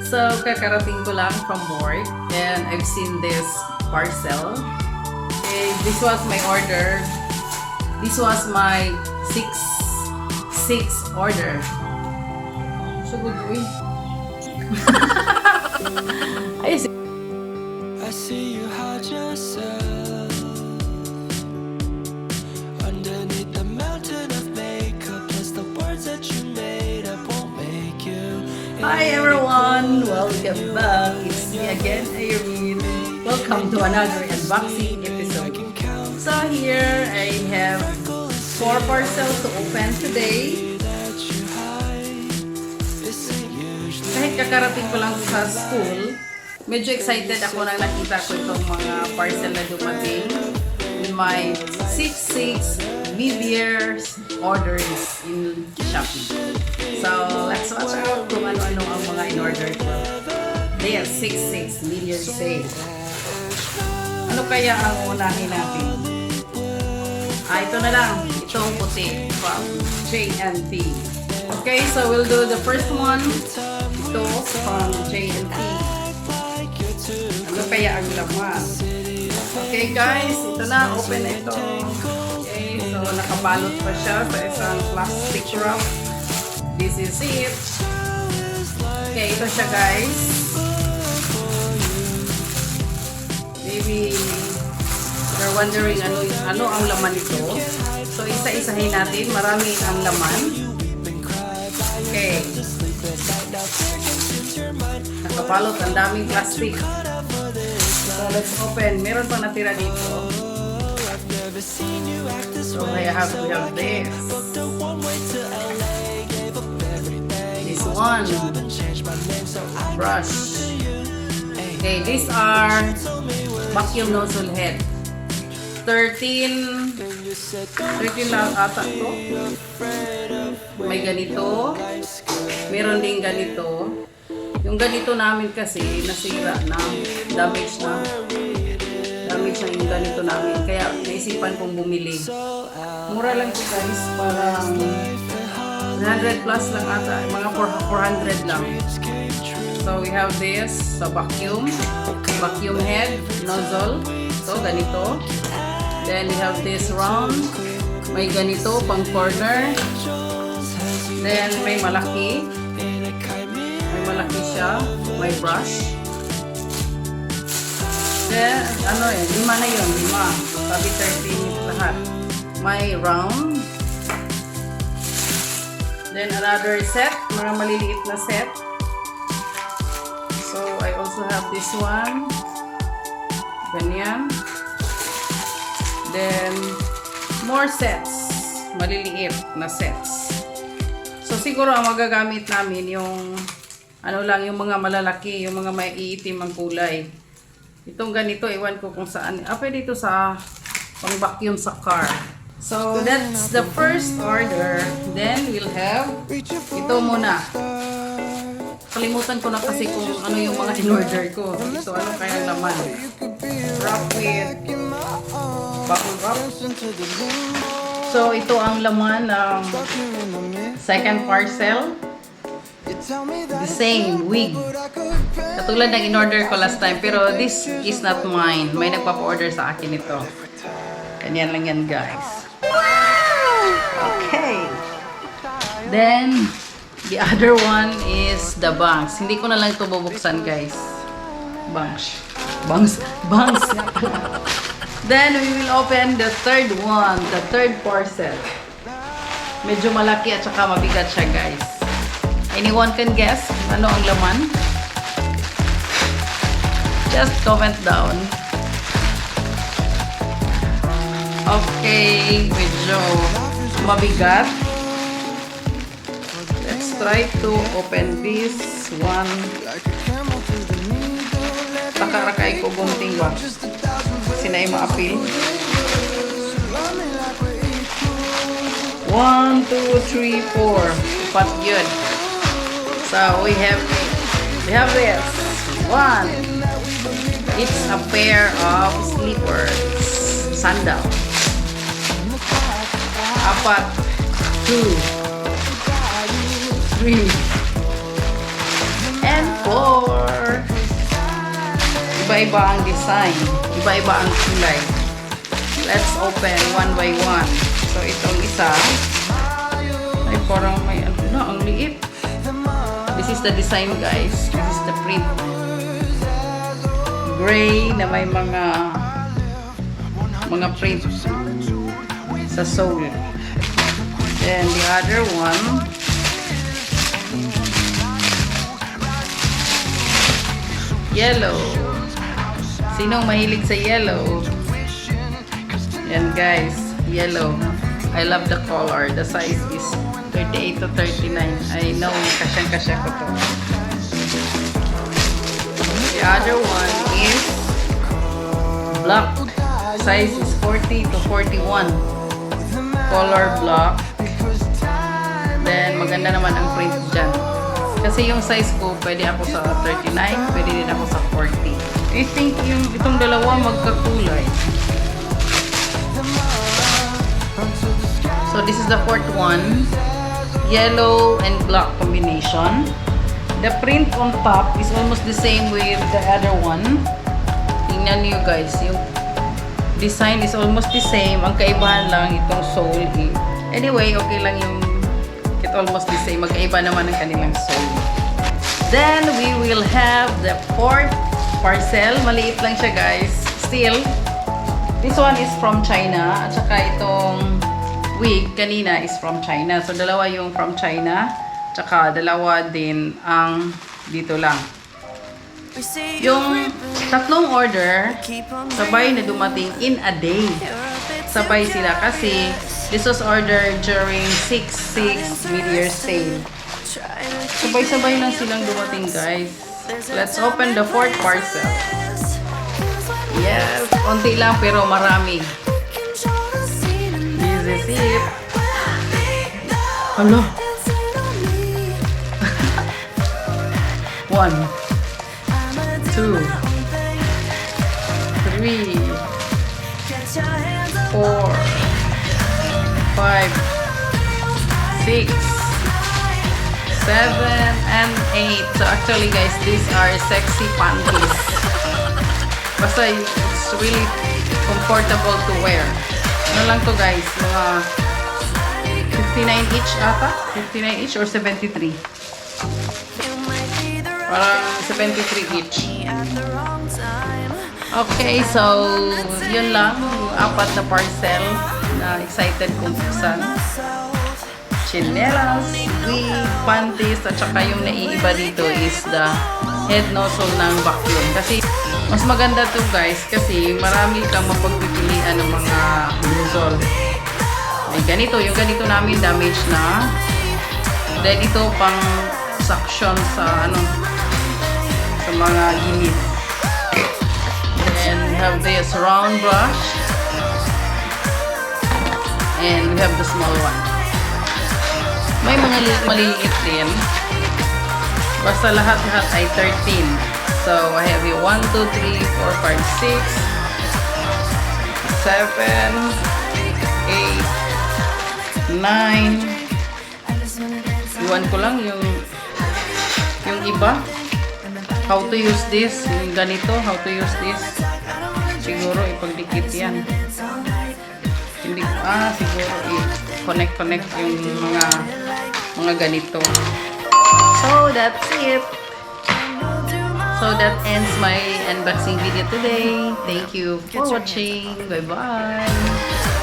So, kakarating ko lang from work and I've seen this parcel. Okay, this was my order. This was my 6 order. So good, uy. I see you hide yourself underneath the mountain of makeup. Plus the words that you made up won't make you. Hi everyone! Welcome back! It's me again, Irene. Welcome to another unboxing episode. So here I have 4 parcels to open today. Kahit kakarating ko lang sa school, medyo excited ako nang nakita ko itong mga parcel na dumating in my 6 mid-years orders in SHOPEE. So, let's watch out kung ano-ano ang mga in-order ko. There, 6 mid-year sale. Ano kaya ang unahin natin? Ito na lang. Itong puti from J&T. Okay, so we'll do the first one. Ito from J&T. Ano kaya ang laman? Okay guys, ito na. Open na ito. Okay, so nakabalot pa siya sa isang plastic wrap. This is it. Okay, ito siya guys. Maybe you're wondering ano ang laman nito. So isa-isahin natin. Marami ang laman. Okay. Nakabalot, ang daming plastic. So let's open. Meron pang natira dito. So we have this. This one. Brush. Okay, these are vacuum nozzle head. 13 lang ata to. May ganito. Meron din ganito. Yung ganito namin kasi nasira na. Damage na yung ganito namin. Kaya naisipan kong bumili. Mura lang ito guys. Parang 100 plus lang ata. Mga 400 lang. So we have this sa vacuum head nozzle. So ganito. Then we have this round. May ganito pang corner. Then may malaki. May malaki siya. May brush. Then lima na yun. 5. Sabi 13 lahat. May round. Then another set. Mga maliliit na set. So I also have this one. Ganyan. Then more sets. Maliliit na sets. So siguro ang magagamit namin yung yung mga malalaki, yung mga may iitim ang kulay. Itong ganito, iwan ko kung saan. Pwede ito sa pang-vacuum sa car. So that's the first order. Then we'll have ito muna. Kalimutan ko na kasi kung ano yung mga in-order ko. Ito, ano kaya laman? Wrap with bubble wrap. So ito ang laman ng second parcel. The same wig. Katulad ng in-order ko last time. Pero this is not mine. May nagpapa-order sa akin ito. Ganyan lang yan guys. Okay. Then the other one is the bangs. Hindi ko na lang ito bubuksan guys. Bangs. Then we will open the third one. The third parcel. Medyo malaki at saka mabigat siya guys. Anyone can guess ano ang laman? Just comment down. Okay, medyo mabigat. Let's try to open this one. Takarakay ko gunting ba? Sinay maapil. 1, 2, 3, 4. Pat yun. So we have this. 1. It's a pair of slippers. Sandal. 4. 2. 3. And 4. iba-iba ang design. Iba-iba ang kulay. Let's open one by one. So, itong isa. Ay, parang may ano na, ang liit. This is the design, guys. This is the print. Gray na may mga print sa sole. Then the other one, yellow. Sinong mahilig sa yellow? Yan guys, yellow. I love the color. The size is 38 to 39. I know, kasyang-kasya ko to. The other one is black. Size is 40 to 41. Color black. Then, maganda naman ang print dyan. Kasi yung size ko, pwede ako sa 39, pwede din ako sa 40. I think itong dalawa magkakulay. So, this is the fourth one. Yellow and black combination. The print on top is almost the same with the other one. Tingnan niyo guys, yung design is almost the same. Ang kaibahan lang itong sole. Anyway, okay lang yung it almost the same. Magkaiba naman ang kanilang sole. Then, we will have the fourth parcel. Maliit lang siya guys. Still, this one is from China. At saka itong wig kanina is from China. So, dalawa yung from China. Tsaka dalawa din ang dito lang. Yung tatlong order, sabay na dumating in a day. Sabay sila kasi this was ordered during 6/6 mid-year sale. Sabay-sabay lang silang dumating guys. Let's open the fourth parcel. Yes, konti lang pero marami. This is it. Hala. 1, 2, 3, 4, 5, 6, 7, and 8. So actually guys, these are sexy panties. Basta it's really comfortable to wear. Ano lang to guys, mga 59 each ata? 59 each or 73? Parang 73 each. Okay, so yun lang. Apat na parcel na excited kung buksan. Chinelas, wig, panties, at saka yung naiiba dito is the head nozzle ng vacuum. Kasi mas maganda to guys kasi marami kang mapagpipilian ng mga nozzle. Ay, ganito. Yung ganito namin damage na. Then ito pang suction sa sa mga gilid. And we have this round brush. And we have the small one. May mga maliliit din. Basta lahat-lahat ay 13. So, I have yung 1, 2, 3, 4, 5, 6, 7, 8, 9. Iwan ko lang yung iba. How to use this. Yung ganito, how to use this. Siguro ipagdikit yan. Hindi, siguro i-connect yung mga ganito. So, that's it. So, that ends my unboxing video today. Thank you for watching. Bye-bye.